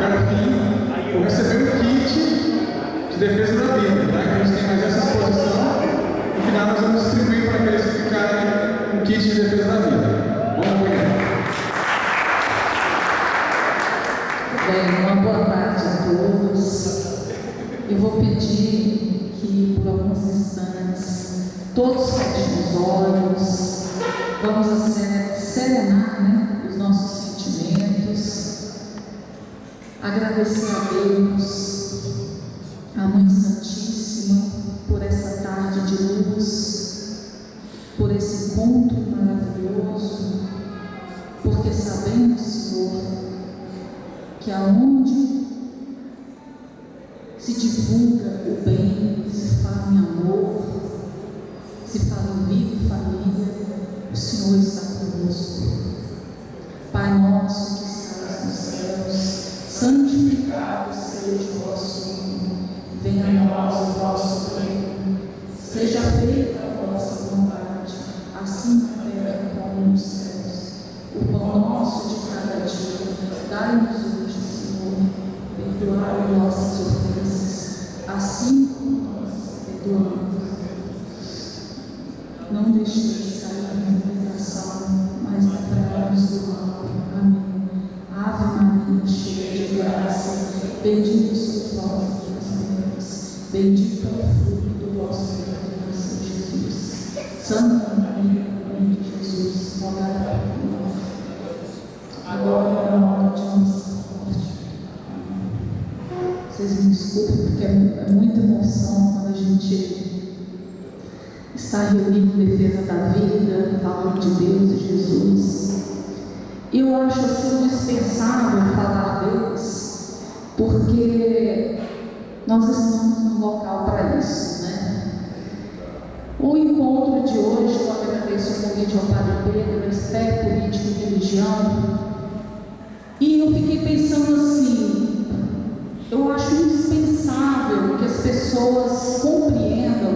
até o fim, vão receber um kit de defesa da vida, tá? A gente tem mais essa exposição. No final, nós vamos distribuir para aqueles que ficarem um kit de defesa da vida. Vamos apoiar. Bem, uma boa tarde a todos. Eu vou pedir que, por alguns instantes, todos fechem os olhos. Vamos serenar, os nossos sentimentos. Agradecer a Deus, a Mãe Santíssima, por essa tarde de luz, por esse encontro maravilhoso, porque sabemos, Senhor, que aonde se divulga o bem, se fala em amor, se fala em vida e família, o Senhor está conosco. Pai nosso que estás nos céus, santificado seja o vosso nome, venha a nós o vosso reino, seja feita a vossa vontade, assim na terra como nos céus. O pão nosso de cada dia, dai-nos hoje, Senhor, perdoai nossas ofensas, assim como nós perdoamos. Não deixeis cair na tentação, mas livrai-nos do mal. Amém. Ave Maria, cheia de graça, bendita sois vós entre as mulheres, bendito é o fruto do vosso ventre, São Jesus. Santa Maria, Mãe de Jesus, rogai por nós, agora é a hora de nossa morte. Vocês me desculpem, porque é muita emoção quando a gente está reunido em defesa da vida, falando de Deus e Jesus. Eu acho assim indispensável falar deles, porque nós estamos num local para isso, O encontro de hoje, eu agradeço o convite ao Padre Pedro, respeito político e religião, e eu fiquei pensando assim, eu acho indispensável que as pessoas compreendam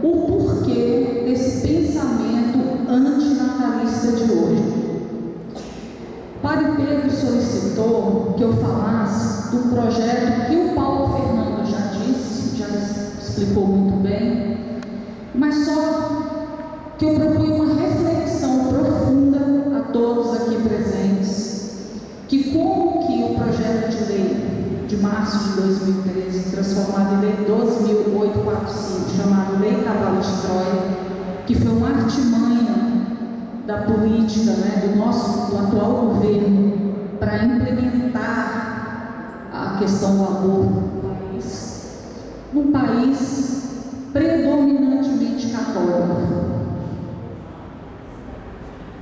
o porquê desse pensamento antinatalista de hoje. Padre Pedro solicitou que eu falasse do projeto que o Paulo Fernando já disse, já explicou muito bem, mas só que eu proponho uma reflexão profunda a todos aqui presentes, que como que o projeto de lei de março de 2013, transformado em lei 12.845, chamado Lei Cavalo de Troia, que foi uma artimanha da política, do atual governo, para implementar a questão do aborto num país predominantemente católico.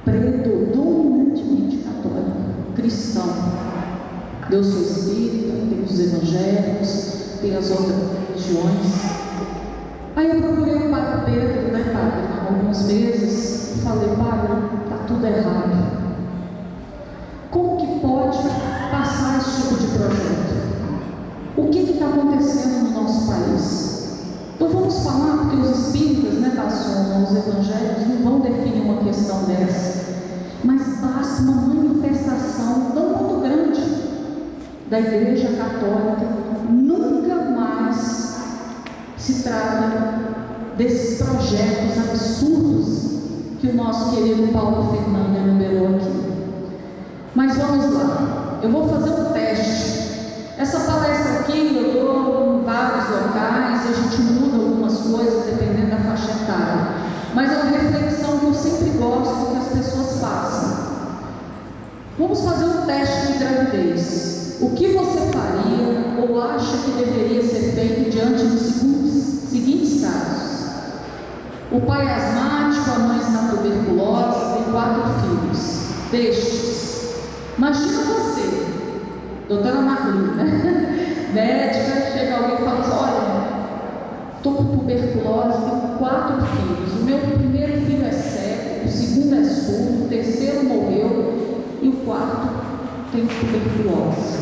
Predominantemente católico, cristão. Eu sou espírita, tem os evangélicos, tem as outras religiões. Aí eu procurei o Padre Pedro, Padre, há alguns meses, e falei, Padre, está tudo errado. Como que pode passar esse tipo de projeto? O que está acontecendo no nosso país? Então vamos falar, porque os espíritas, os evangélicos não vão definir uma questão dessa, mas basta uma manifestação tão muito grande da Igreja Católica, nunca mais se trata desses projetos absurdos que o nosso querido Paulo Fernando enumerou aqui. Mas vamos lá, eu vou fazer um teste. Essa palestra aqui eu dou em vários locais, a gente muda algumas coisas dependendo da faixa etária, mas é uma reflexão que eu sempre gosto que as pessoas façam. Vamos fazer um teste de gravidez. O que você faria ou acha que deveria ser feito diante dos seguintes casos? O pai asmático, a mãe está tuberculosa, tem 4 filhos. Destes, imagina você, doutora Marlene, médica, chega alguém e fala assim, olha, estou com tuberculose, tenho 4 filhos, o meu primeiro filho é cego, o segundo é surdo, o terceiro morreu e o 4º tem tuberculose.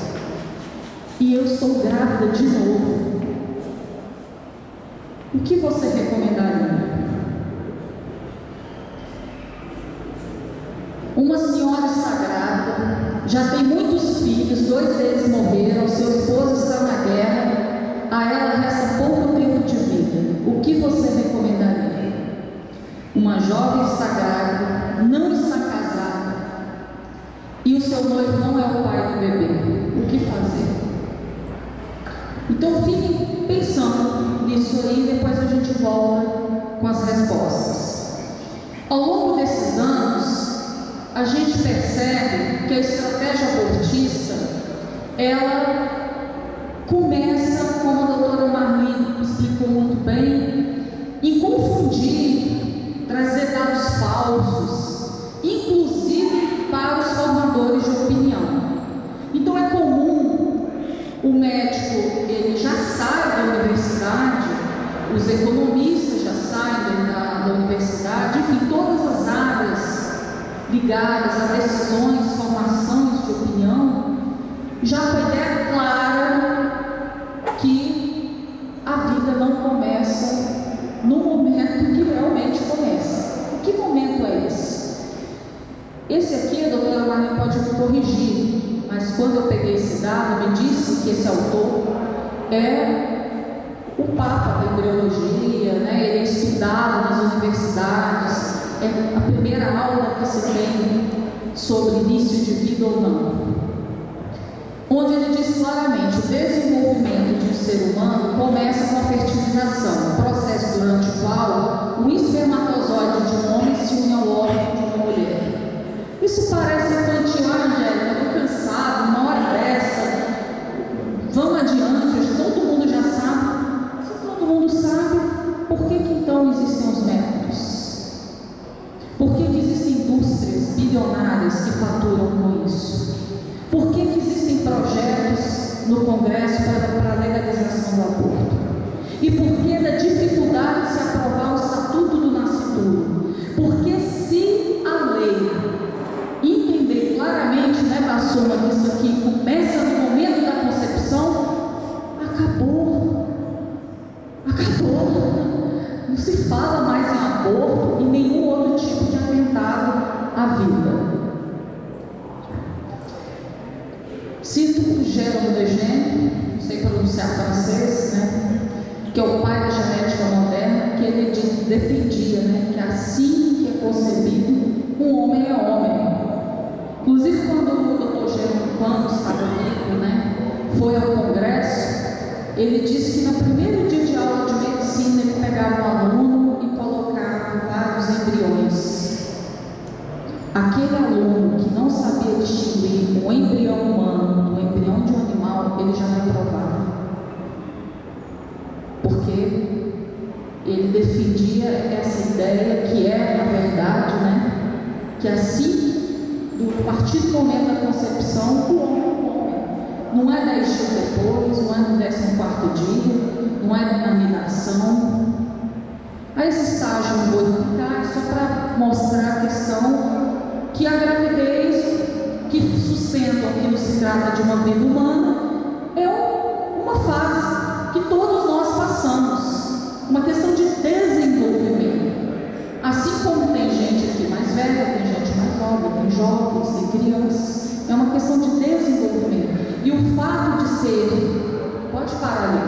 E eu estou grávida de novo. O que você recomendaria? Uma senhora está grávida, já tem muitos filhos, 2 deles morreram, jovem está grávida, não está casada, e o seu noivo não é o pai do bebê. O que fazer? Então fiquem pensando nisso aí e depois a gente volta com as respostas. Ao longo desses anos, a gente percebe que a estratégia abortista, ela começa, como a doutora Marli explicou muito bem, em confundir, trazer dados falsos, inclusive para os formadores de opinião. Então é comum o médico, ele já sai da universidade, os economistas já saem da universidade, enfim, todas as áreas ligadas a decisões, formações de opinião, já com a ideia clara que a vida não começa no momento que realmente começa. Que momento é esse? Esse aqui, a doutora Marli pode me corrigir, mas quando eu peguei esse dado, me disse que esse autor é o Papa da embriologia, né? Ele é estudado nas universidades, é a primeira aula que se tem sobre início de vida ou não, onde ele diz claramente: o desenvolvimento de um ser humano começa com a fertilização, processo durante o qual o espermatozoide de um homem se une ao órgão de uma mulher. Isso parece infantil, Angélica, estou cansado, uma hora dessa, vamos adiante, todo mundo já sabe. Se todo mundo sabe, por que então existem os métodos? Por que existem indústrias bilionárias que faturam com isso? Por que existem projetos no Congresso para a legalização do aborto? E por que da dificuldade de se aprovar o Estatuto do Nascituro? Porque se a lei entender claramente, né, da soma que isso aqui começa no momento da concepção, acabou. Não se fala mais em aborto e nenhum outro tipo de atentado à vida. Cito Jérôme Lejeune, não sei pronunciar francês, né, que é o pai da genética moderna, que ele defendia, né, que assim que é concebido, um homem é homem. Inclusive, quando o Dr. Jérôme, quando estava vivo, né, foi ao Congresso, ele disse que no primeiro dia de aula de medicina ele pegava um aluno e colocava vários embriões. Aquele aluno que não sabia distinguir um embrião humano do embrião de um animal, ele já reprovava. Porque ele defendia essa ideia que é, na verdade, né, que assim, a partir do momento da concepção, o homem é um homem. Não é 10 dias depois, não é no 14º dia, não é na minação. A esse estágio não vou explicar, só para mostrar a questão que a gravidez, que sustentam que não se trata de uma vida humana, é uma fase que todos nós passamos, uma questão de desenvolvimento. Assim como tem gente aqui mais velha, tem gente mais nova, tem jovens, tem crianças, é uma questão de desenvolvimento. E o fato de ser, pode parar ali,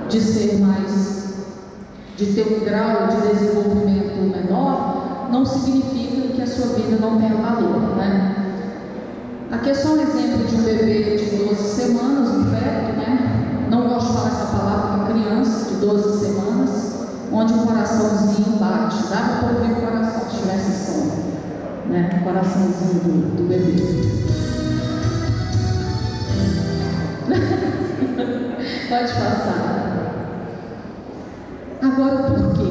de ser mais, de ter um grau de desenvolvimento menor, não significa que a sua vida não tenha valor, né? Aqui é só um exemplo de um bebê de 12 semanas, um feto, né? Não gosto de falar essa palavra, uma criança de 12 semanas, onde o coraçãozinho bate. Dá para ouvir o coração se tivesse som, né? O coraçãozinho do bebê. Pode passar. Agora, por quê?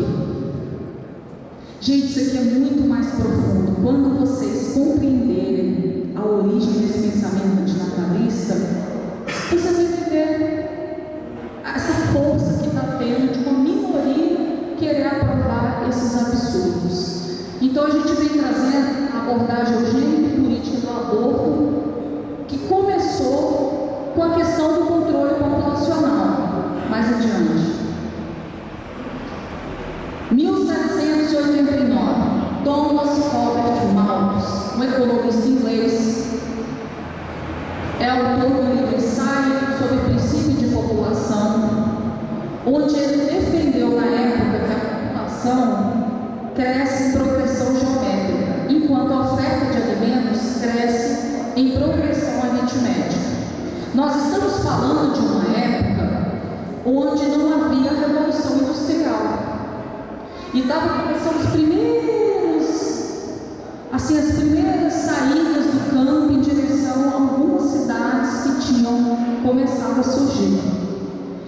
Gente, isso aqui é muito mais profundo. Quando vocês compreenderem a origem desse pensamento antinatalista, vocês vão entender essa força que está tendo de uma minoria querer aprovar esses absurdos. Então a gente vem trazendo a abordagem eugênica e política do aborto, que começou com a questão do controle populacional. Mais adiante. 1789, Thomas Robert Malthus, um economista inglês, é autor do livro Ensaio sobre o Princípio de População, onde ele defendeu na época que a população cresce em progressão geométrica, enquanto a oferta de alimentos cresce em progressão aritmética. Nós estamos falando de uma época onde não havia revolução industrial. E estava começando as primeiras saídas do campo em direção a algumas cidades que tinham começado a surgir.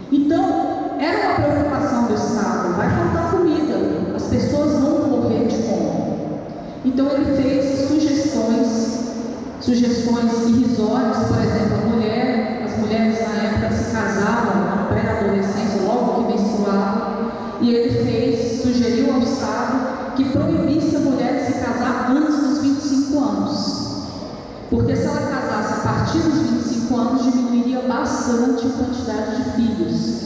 Então, era uma preocupação do Estado: vai faltar comida, as pessoas vão morrer de fome. Então ele fez sugestões irrisórias. Por exemplo, as mulheres na época se casavam na pré-adolescência, logo que menstruavam, e ele sugeriu ao Estado que proibisse a mulher de se casar antes dos 25 anos, porque se ela casasse a partir dos 25 anos, diminuiria bastante a quantidade de filhos.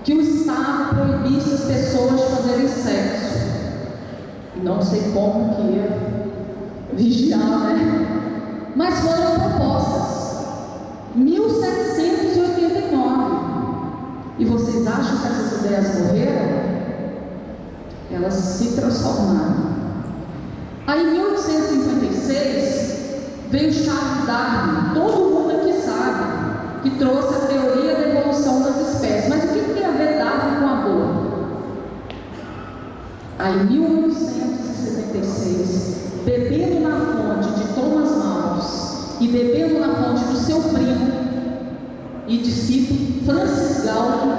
Que o Estado proibisse as pessoas de fazerem sexo. Não sei como que ia vigiar, né? Mas foram propostas. 1789. E vocês acham que essas ideias morreram? Elas se transformaram. Aí em 1856 veio Charles Darwin, todo mundo aqui sabe, que trouxe a teoria da evolução das espécies. Mas o que tem a ver Darwin com aborto? Aí em 1876, bebendo na fonte de Thomas Malthus e bebendo na fonte do seu primo e discípulo Francis Galton,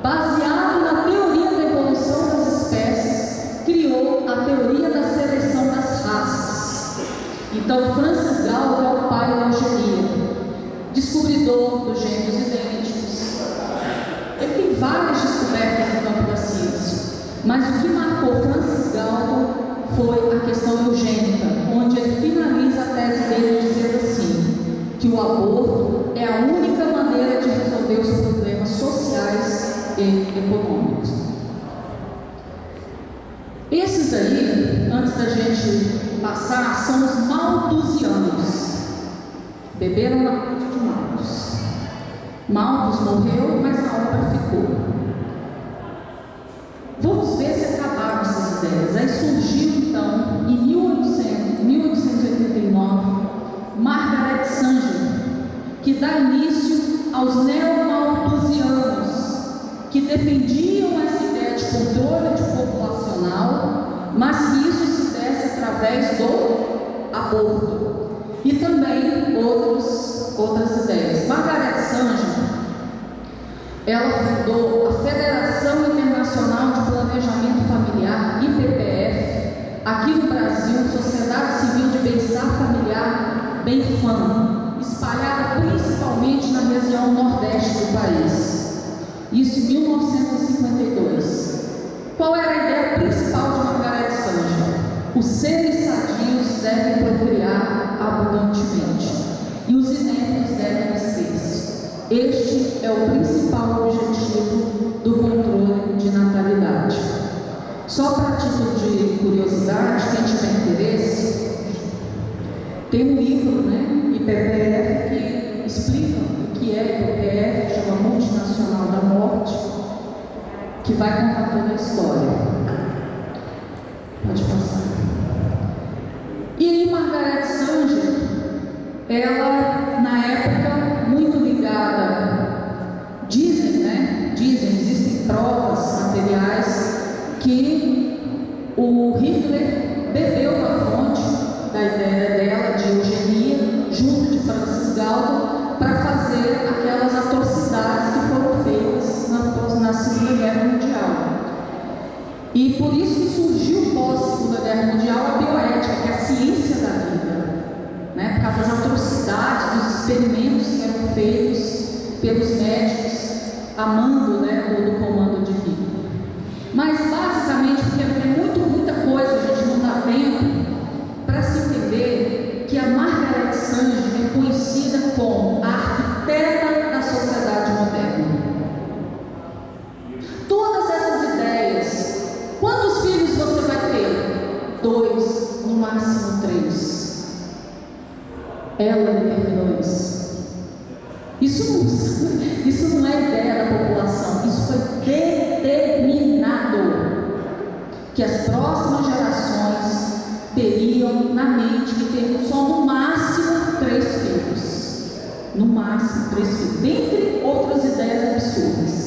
baseado na teoria da evolução das espécies, criou a teoria da seleção das raças. Então Francis Galton é o pai da eugenia, descobridor dos gêmeos idênticos. Ele tem várias descobertas no campo da ciência, mas o que marcou Francis Galton foi a questão eugênica, onde ele finaliza a tese dele dizendo assim, que o aborto é a única maneira de resolver os problemas sociais e econômicos. Esses aí, antes da gente passar, são os malthusianos. Beberam na fonte de Malthus. Malthus morreu, mas a obra ficou. Vamos ver se acabaram essas ideias. Aí surgiu então, em 1889, Margaret Sanger, que dá início aos neomalthusianos, que defendiam essa ideia de controle populacional, mas que isso se desse através do aborto. E também outras ideias. Margaret Sanger, ela fundou a Federação Internacional de Planejamento Familiar, IPPF, aqui no Brasil, Sociedade Civil de Bem-Estar Familiar, BENFAM, espalhada principalmente na região nordeste do país. Isso em 1952. Qual era a ideia principal de Margaret Sanger? Os seres sadios devem procriar abundantemente e os inermes devem esquecer. Este é o principal objetivo do controle de natalidade. Só para título de curiosidade, quem tiver interesse, tem um livro, né, IPPF, que explica o que é IPPF, chama Multinacional da Morte, que vai contar toda a história. Pode passar. E aí Margaret Sanger, ela, na época, muito ligada, dizem, existem provas materiais que o Hitler bebeu na fonte da ideia dela de eugenia, junto de Francis Galton, para fazer aquelas atrocidades que foram feitas na Segunda Guerra Mundial. E por isso que surgiu pós-Segunda Guerra Mundial a bioética, que é a ciência da vida, né? Por causa das atrocidades, dos experimentos que eram feitos pelos médicos, amando, né, do comando divino. Mas basicamente, porque tem muita coisa, a gente não dá tempo para se entender que a Margaret Sanger é conhecida como a arquiteta da sociedade moderna. Todas essas ideias, quantos filhos você vai ter? 2, no máximo 3. Ela determinou isso. Isso não é ideia da população, isso foi determinado. Que as no máximo 3 filhos, dentre outras ideias absurdas.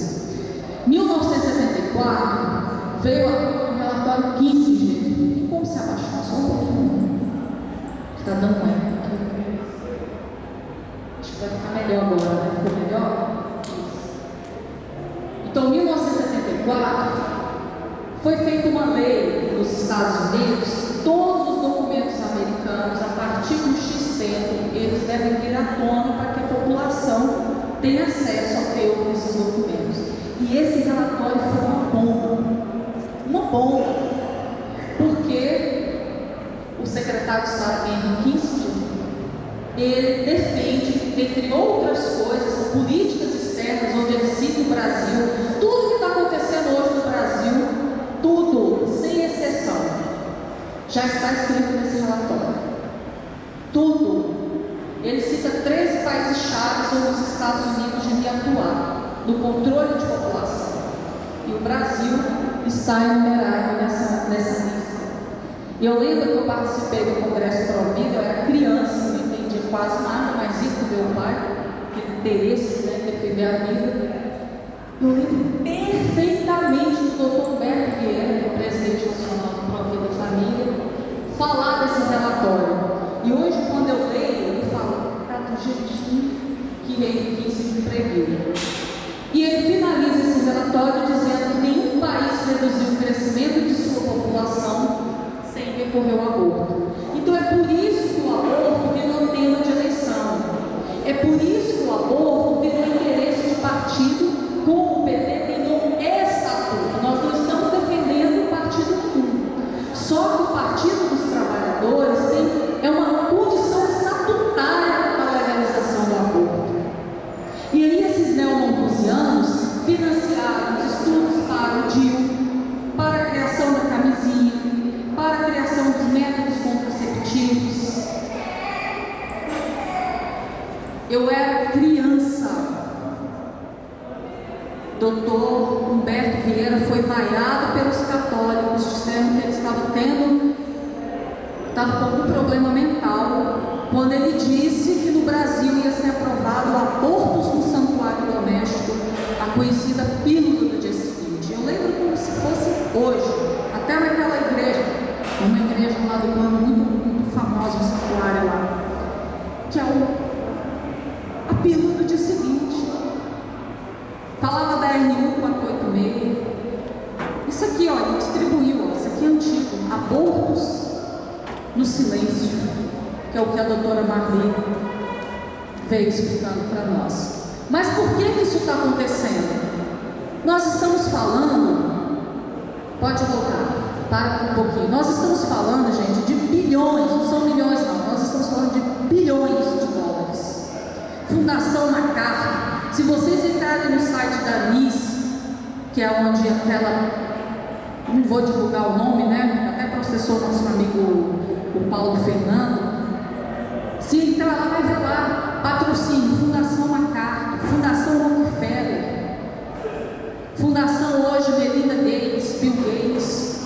Em 1974, veio o relatório Kissinger. Tem como se abaixar só um pouquinho? Está dando um erro aqui. Acho que vai ficar melhor agora, né? Ficou melhor? Então, em 1974, foi feita uma lei nos Estados Unidos. Todos os documentos americanos, a partir do X tempo, eles devem vir à tona para que a população tenha acesso ao teor desses documentos. E esse relatório foi uma bomba, porque o secretário de Estado Henry Kissinger, ele defende, entre outras coisas, políticas externas, onde ele cita o Brasil, tudo que está acontecendo hoje no Brasil, tudo, sem exceção, já está escrito nesse relatório. Tudo. Ele cita 13 países-chave onde os Estados Unidos devem atuar no controle de população. E o Brasil está enumerado nessa lista. E eu lembro que eu participei do Congresso Pro Vida, eu era criança, não entendia quase nada, mas isso do meu pai, que interesse, né, defender a vida. Eu lembro perfeitamente do Dr. Humberto Vieira, que é o presidente nacional do Pro Vida Família, falar desse relatório. E hoje, quando eu leio, eu falo, tá do jeitinho que Henry Kissinger previu. E ele finaliza esse relatório dizendo que nenhum país reduziu o crescimento de sua população sem recorrer ao aborto. Então é por isso que o aborto virou tema de eleição. É por isso que o aborto virou interesse de partido, como o PT tem no estatuto. Nós não estamos defendendo partido nenhum. Só que o Partido dos Trabalhadores é uma condição estatutária para a legalização do aborto. E aí esses neomalthusianos financiaram os estudos para o DIU, para a criação da camisinha, para a criação dos métodos contraceptivos. Eu era criança. Dr. Humberto Vieira foi vaiado pelos católicos, dizendo que ele estava com algum problema mental, quando ele disse que no Brasil ia ser aprovado abortos no santuário doméstico, a conhecida pílula do dia seguinte. Eu lembro como se fosse hoje, até naquela igreja, uma igreja lá do plano muito famosa, um santuário lá, que é a pílula do dia seguinte. Falava da RU 486. Isso aqui, ó, ele distribuiu, ó, isso aqui é antigo. Abortos no silêncio, que é o que a doutora Marli veio explicando para nós. Mas por que isso está acontecendo? Nós estamos falando, pode voltar, para um pouquinho. Nós estamos falando, gente, de bilhões, não são milhões não, nós estamos falando de bilhões de dólares. Fundação MacArthur. Se vocês entrarem no site da ANIS, que é onde aquela, não vou divulgar o nome, né? Até processou nosso amigo o Paulo Fernando. Se entrar lá, vai ver lá, patrocínio, Fundação MacArthur, Fundação Rockefeller, Fundação hoje Melinda Gates, Bill Gates.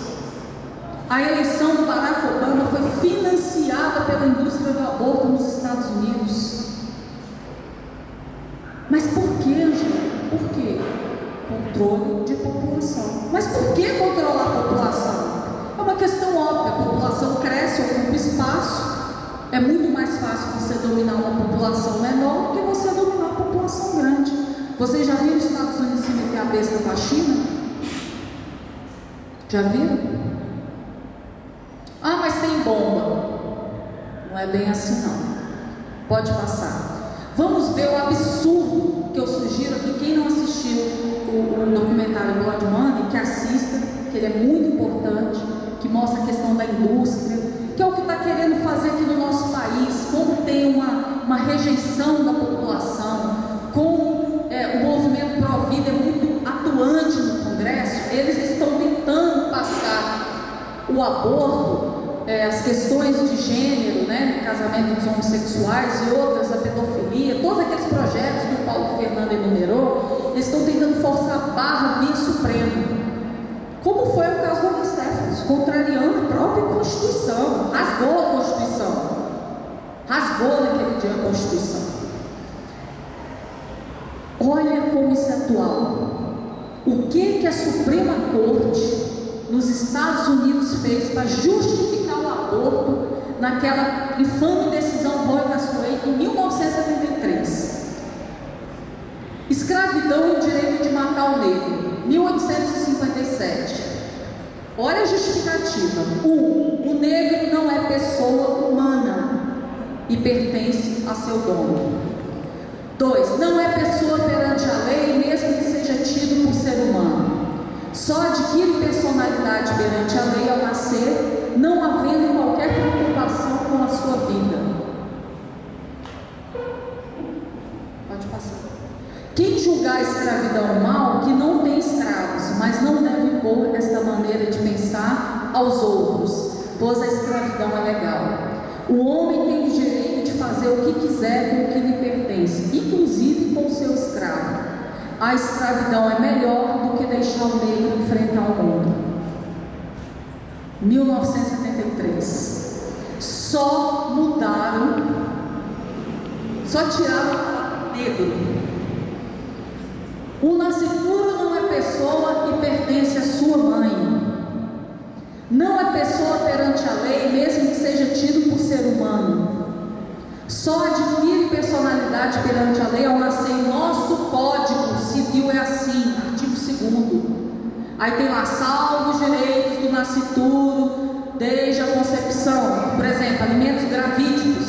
A eleição do Barack Obama foi financiada pela indústria do aborto nos Estados Unidos. Mas por que, gente? Por quê? Controle de população. Mas por que controlar a população? É uma questão óbvia. A população cresce, ocupa espaço. É muito mais fácil você dominar uma população menor do que você dominar uma população grande. Vocês já viram os Estados Unidos se meter a besta com a China? Já viram? Ah, mas tem bomba. Não é bem assim não. Pode passar. Vamos ver o absurdo que eu sugiro aqui. Quem não assistiu o documentário Blood Money, que assista, que ele é muito importante, que mostra a questão da indústria, que é o que está querendo fazer aqui no nosso país, como tem uma rejeição da população, como o movimento Pro-Vida é muito atuante no Congresso. Eles estão tentando passar o aborto, as questões de gênero, né, casamento dos homossexuais e outras, a pedofilia, todos aqueles projetos que o Paulo Fernando enumerou, eles estão tentando forçar a barra via Supremo, como foi o caso do Anistéfanos, contrariando a própria Constituição, rasgou a Constituição, rasgou naquele dia a Constituição. Olha como isso é atual. O que a Suprema Corte nos Estados Unidos fez para justificar o aborto naquela infame decisão Roe vs Wade em 1973. Escravidão e o direito de matar o negro, 1857. Olha a justificativa. O negro não é pessoa humana e pertence a seu dono. 2. Não é pessoa perante a lei, mesmo que seja tido por ser humano. Só adquire personalidade perante a lei ao nascer, não havendo qualquer preocupação com a sua vida. Pode passar. Quem julgar a escravidão mal, que não tem escravos, mas não deve impor esta maneira de pensar aos outros, pois a escravidão é legal. O homem tem o direito de fazer o que quiser com o que lhe pertence, inclusive com o seu escravo. A escravidão é melhor do que deixar o negro enfrentar o mundo. 1973. Só tiraram o negro. O nascituro não é pessoa e pertence à sua mãe. Não é pessoa perante a lei, mesmo que seja tido por ser humano. Só adquire personalidade perante a lei ao nascer. Nosso Código Civil é assim, artigo 2º. Aí tem lá, salvo os direitos do nascituro desde a concepção. Por exemplo, alimentos gravídicos.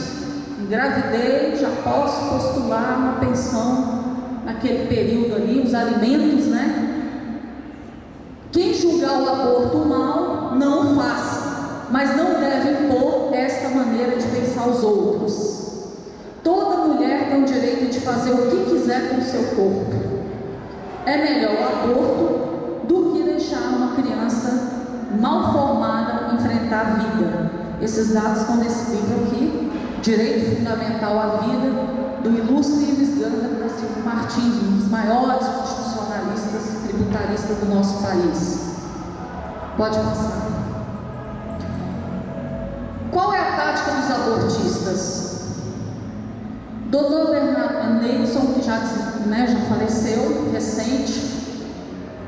Engravidei, já posso postular uma pensão naquele período ali, os alimentos, né? Quem julgar o aborto mal, não faça, mas não deve impor esta maneira de pensar aos outros. Toda mulher tem o direito de fazer o que quiser com o seu corpo. É melhor o aborto do que deixar uma criança mal formada enfrentar a vida. Esses dados estão nesse livro aqui, Direito Fundamental à Vida, do ilustre Ives Gandra da Silva Martins, um dos maiores constitucionalistas tributaristas do nosso país. Pode passar. Qual é a tática dos abortistas? Dr. Bernardo Neilson, que já faleceu, recente,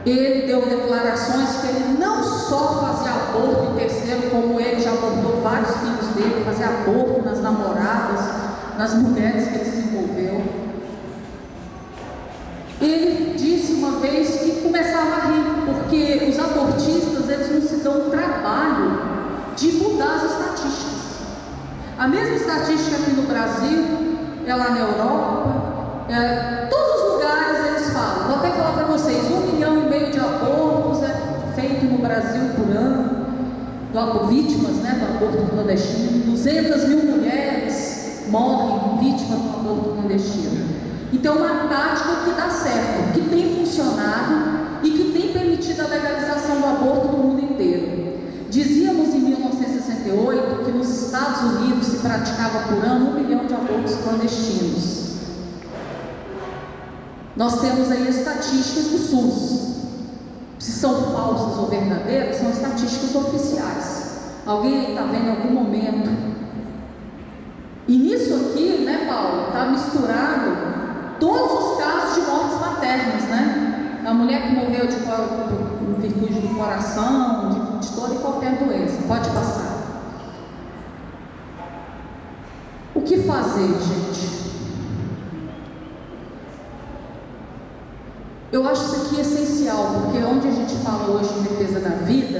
ele deu declarações que ele não só fazia aborto em terceiro, como ele já abortou vários filhos dele, fazia aborto nas namoradas, nas mulheres que ele se envolveu. Ele disse uma vez que começava a rir, porque os abortistas, eles não se dão o trabalho de mudar as estatísticas. A mesma estatística aqui no Brasil, é lá na Europa, todos os lugares eles falam. Vou até falar para vocês, 1,5 milhão de abortos é feito no Brasil por ano, vítimas, né, do aborto clandestino. 200 mil mulheres morrem vítimas do aborto clandestino. Então é uma tática que dá certo, que tem funcionado e que tem permitido a legalização do aborto no mundo inteiro. Dizíamos em 1968 que nos Estados Unidos se praticava por ano 1 milhão de abortos clandestinos. Nós temos aí estatísticas do SUS. Se são falsas ou verdadeiras, são estatísticas oficiais. Alguém aí está vendo em algum momento? E nisso aqui, né, Paulo, está misturado todos os casos de mortes maternas, né? A mulher que morreu em virtude do coração, de toda e qualquer doença. Pode passar. O que fazer, gente? Eu acho isso aqui essencial, porque onde a gente fala hoje em defesa da vida,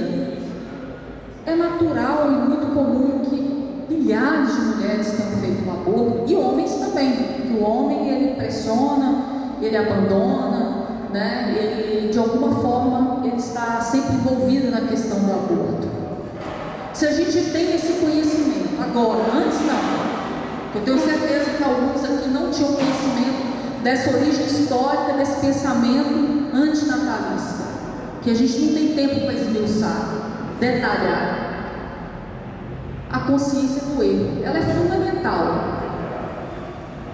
é natural e muito comum que milhares de mulheres tenham feito o aborto, e homens também, que o homem ele pressiona, ele abandona, né? Ele, de alguma forma, ele está sempre envolvido na questão do aborto. Se a gente tem esse conhecimento, agora, antes não, eu tenho certeza que alguns aqui não tinham conhecimento dessa origem histórica, desse pensamento antinatalista, que a gente não tem tempo para esmiuçar, detalhar. A consciência do erro, ela é fundamental.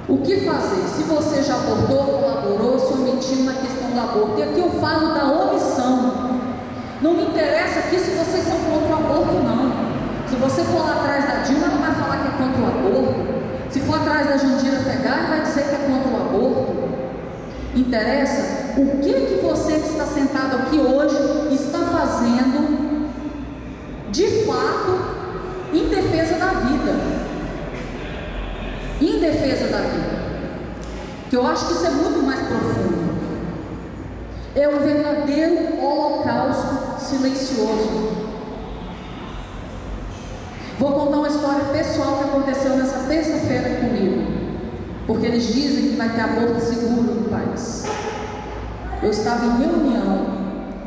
O que fazer? Se você já abortou, colaborou, se omitiu na questão do aborto, e aqui eu falo da omissão. Não me interessa aqui se vocês são contra o aborto, não. Se você for lá atrás da Dilma, ela vai falar que é contra o aborto. Se for atrás da Jandira Fegali, vai dizer que é contra o aborto. Interessa o que você que está sentado aqui hoje está fazendo de fato em defesa da vida. Em defesa da vida. Que eu acho que isso é muito mais profundo. É um verdadeiro holocausto silencioso. Vou contar uma história pessoal que aconteceu nessa terça-feira comigo, porque eles dizem que vai ter aborto seguro no país. Eu estava em reunião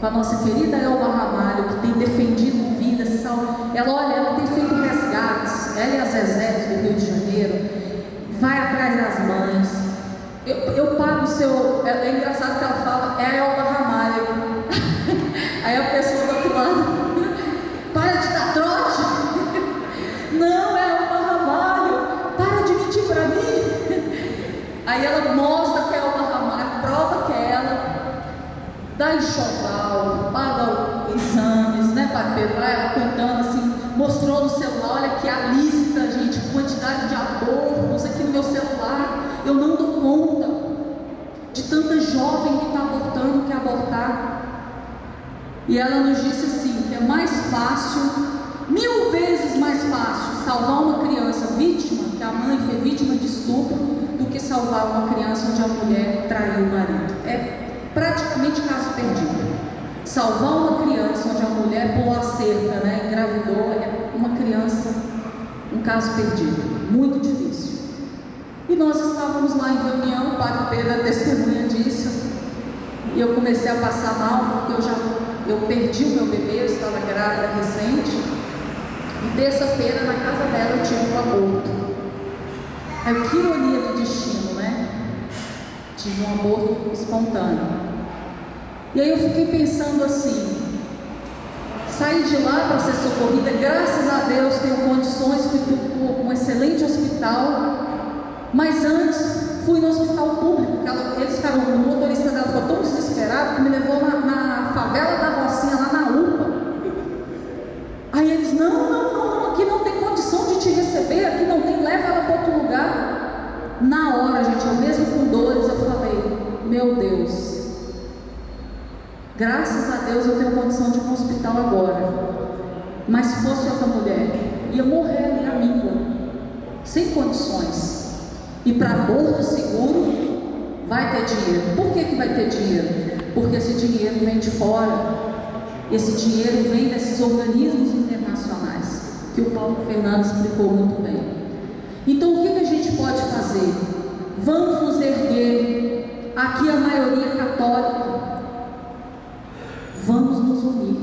com a nossa querida Elba Ramalho, que tem defendido vidas. Ela tem feito resgates, ela e a Zezé do Rio de Janeiro, vai atrás das mães. Eu pago o seu. É engraçado que ela fala, é a Elba Ramalho. Aí a pessoa do outro lado, para de dar trote. Não, é a Elba Ramalho. Para de mentir para mim. Aí ela mostra que é a Elba Ramalho, prova que é ela, dá enxoval, paga exames, né, Pedro? Vai ela contando assim, mostrou no celular, olha aqui a lista, gente, quantidade de abortos aqui no meu celular. Eu não dou conta de tanta jovem que está abortando, quer abortar. E ela nos disse assim, que é mais fácil, 1000 vezes mais fácil, salvar uma criança vítima, que a mãe foi vítima de estupro, do que salvar uma criança onde a mulher traiu o marido. É praticamente caso perdido. Salvar uma criança onde a mulher pulou a cerca, né, engravidou, é uma criança, um caso perdido, muito difícil. E nós estávamos lá em reunião, o padre Pedro é testemunha disso, e eu comecei a passar mal, porque eu perdi o meu bebê, eu estava grávida recente, e terça-feira na casa dela eu tive um aborto. É que ironia do destino, né? Tive um aborto espontâneo. E aí eu fiquei pensando assim, saí de lá para ser socorrida, graças a Deus tenho condições, fui para um excelente hospital. Mas antes, fui no hospital público, o motorista dela ficou tão desesperado que me levou na favela da Rocinha, lá na UPA. Aí eles, não, aqui não tem condição de te receber, aqui não tem, leva ela para outro lugar. Na hora, gente, eu mesmo com dores, eu falei, meu Deus, graças a Deus eu tenho condição de ir para um hospital agora. Mas se fosse outra mulher, ia morrer ali a míngua, sem condições. E para aborto seguro, vai ter dinheiro. Por que vai ter dinheiro? Porque esse dinheiro vem de fora. Esse dinheiro vem desses organismos internacionais, que o Paulo Fernando explicou muito bem. Então o que a gente pode fazer? Vamos nos erguer. Aqui a maioria católica. Vamos nos unir.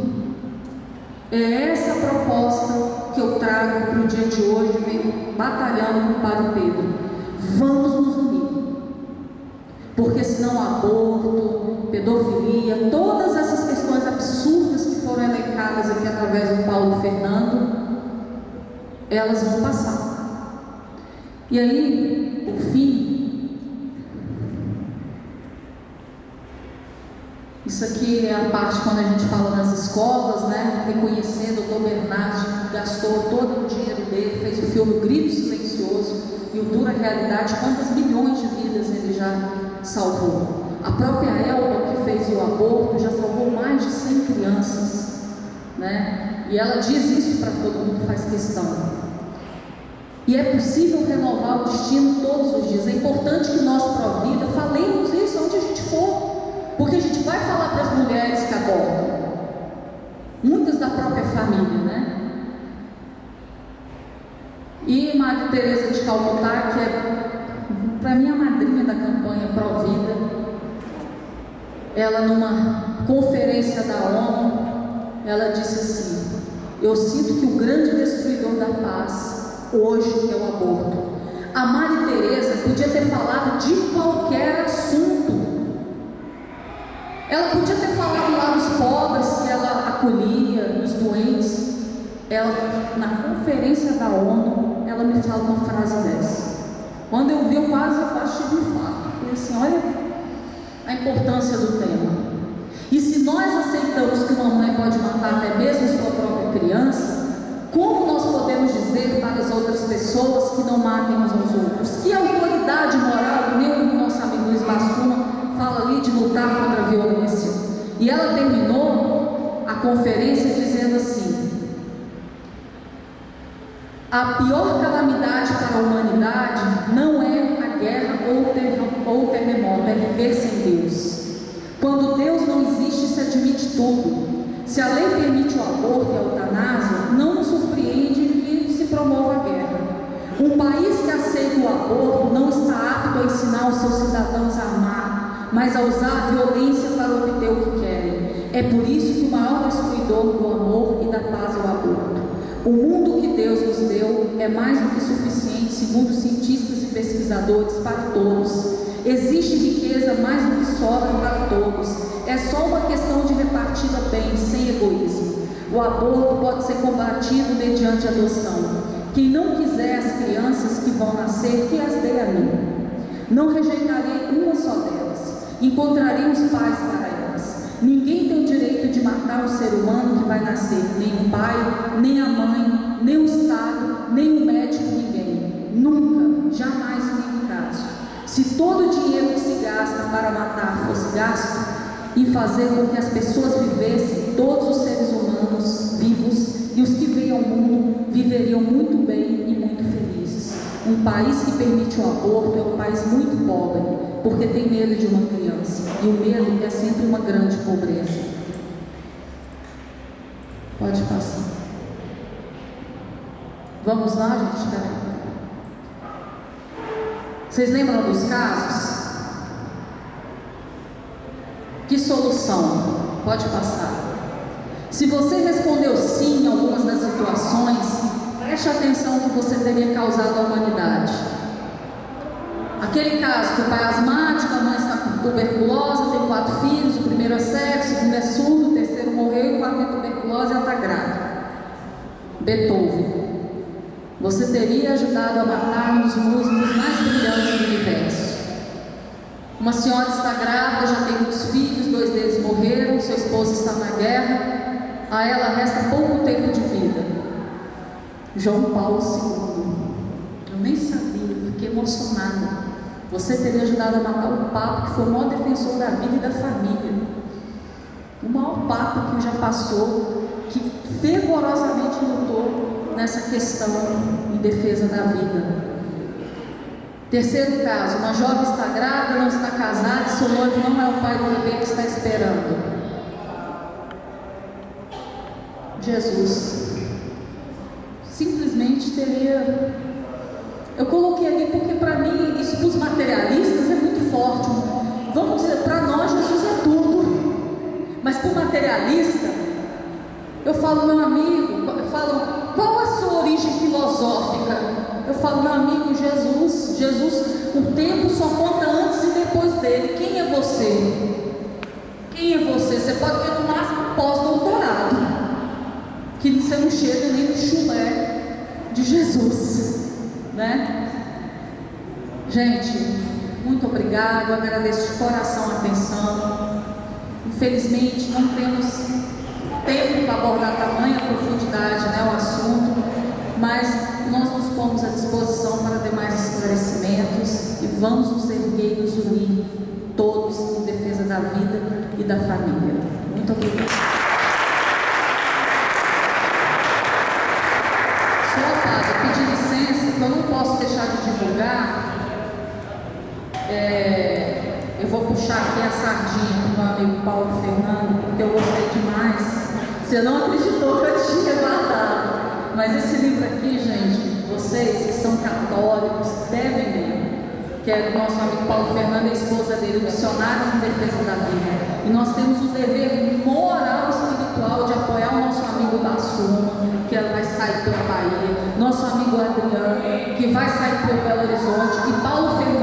É essa a proposta que eu trago para o dia de hoje, venho batalhando com o Padre Pedro. Vamos nos unir, porque senão aborto, pedofilia, todas essas questões absurdas que foram elencadas aqui através do Paulo Fernando, elas vão passar. E aí, por fim, isso aqui é a parte quando a gente fala nas escolas, né? Reconhecer, o Dr. Bernardi gastou todo o dinheiro dele, fez o filme Grito Silencioso, e o dura realidade, quantas milhões de vidas ele já salvou. A própria Elba, que fez o aborto, já salvou mais de 100 crianças, né? E ela diz isso para todo mundo que faz questão. E é possível renovar o destino todos os dias. É importante que nós, pró-vida, falemos isso onde a gente for, porque a gente vai falar para as mulheres que abortam, muitas da própria família, né? E Madre Teresa de Calcutá, que é para mim a madrinha da campanha Pró-Vida, ela numa conferência da ONU, ela disse assim: eu sinto que o grande destruidor da paz hoje é o aborto. A Madre Teresa podia ter falado de qualquer assunto. Ela podia ter falado lá dos pobres que ela acolhia, dos doentes. Ela, na conferência da ONU, ela me fala uma frase dessa. Quando eu vi, eu quase tive um infarto. Falei assim, olha a importância do tema. E se nós aceitamos que uma mãe pode matar até mesmo sua própria criança, como nós podemos dizer para as outras pessoas que não matem uns aos outros? Que autoridade moral, que nem o nosso amigo Luiz Bassuma fala conferência dizendo assim: a pior calamidade para a humanidade não é a guerra ou o terremoto, é viver sem Deus. Quando Deus não existe, se admite tudo. Se a lei permite o aborto e a eutanásia, não nos surpreende que se promova a guerra. Um país que aceita o aborto não está apto a ensinar os seus cidadãos a amar, mas a usar a violência para obter o que querem. É por isso que o maior destruidor do amor e da paz é o aborto. O mundo que Deus nos deu é mais do que suficiente, segundo cientistas e pesquisadores, para todos. Existe riqueza mais do que sobra para todos. É só uma questão de repartida bem, sem egoísmo. O aborto pode ser combatido mediante adoção. Quem não quiser as crianças que vão nascer, que as dê a mim. Não rejeitarei uma só delas. Encontrarei os pais para elas. Ninguém tem o direito de matar um ser humano que vai nascer. Nem o pai, nem a mãe, nem o Estado, nem o médico, ninguém. Nunca, jamais em nenhum caso. Se todo o dinheiro que se gasta para matar fosse gasto em fazer com que as pessoas vivessem, todos os seres humanos vivos e os que vêm ao mundo viveriam muito bem e muito felizes. Um país que permite o aborto é um país muito pobre, porque tem medo de uma criança, e o medo é sempre uma grande pobreza. Pode passar. Vamos lá, gente? Peraí. Vocês lembram dos casos? Que solução? Pode passar. Se você respondeu sim em algumas das situações, preste atenção que você teria causado à humanidade. Aquele caso que o pai é asmático, a mãe está com tuberculose, tem 4 filhos, o primeiro é cego, o segundo é surdo, o terceiro morreu e o quarto tem tuberculose e ela está grávida. Beethoven. Você teria ajudado a matar um dos músicos mais brilhantes do universo. Uma senhora está grávida, já tem muitos filhos, 2 deles morreram, seu esposo está na guerra, a ela resta pouco tempo de vida. João Paulo II. Eu nem sabia, fiquei emocionada. Você teria ajudado a matar o Papa, que foi o maior defensor da vida e da família. O maior Papa que já passou, que fervorosamente lutou nessa questão em defesa da vida. Terceiro caso, uma jovem está grávida, não está casada, seu noivo não é o pai do bebê que está esperando. Jesus simplesmente teria... Eu coloquei ali porque para mim, isso para os materialistas é muito forte. Vamos dizer, para nós Jesus é tudo, mas para o materialista, eu falo, meu amigo, eu falo, qual a sua origem filosófica? Eu falo, meu amigo, Jesus, o tempo só conta antes e depois dele. Quem é você? Quem é você? Você pode ter no máximo pós-doutorado, que você não chega nem no chulé de Jesus, né? Gente, muito obrigado, eu agradeço de coração a atenção. Infelizmente não temos tempo para abordar tamanha profundidade, né, o assunto, mas nós nos pomos à disposição para demais esclarecimentos e vamos nos erguer e nos unir todos em defesa da vida e da família. Muito obrigada. Só, padre, pedir licença, que eu não posso deixar de divulgar. Eu vou puxar aqui a sardinha do meu amigo Paulo Fernando, porque eu gostei demais. Você não acreditou que eu tinha guardado. Mas esse livro aqui, gente, vocês que são católicos devem ler. Que é do nosso amigo Paulo Fernando e a esposa dele, Missionários em Defesa da Vida. E nós temos o dever moral e espiritual de apoiar o nosso amigo Bassuma, que ela vai sair pela Bahia, nosso amigo Adriano, que vai sair pelo Belo Horizonte, e Paulo Fernando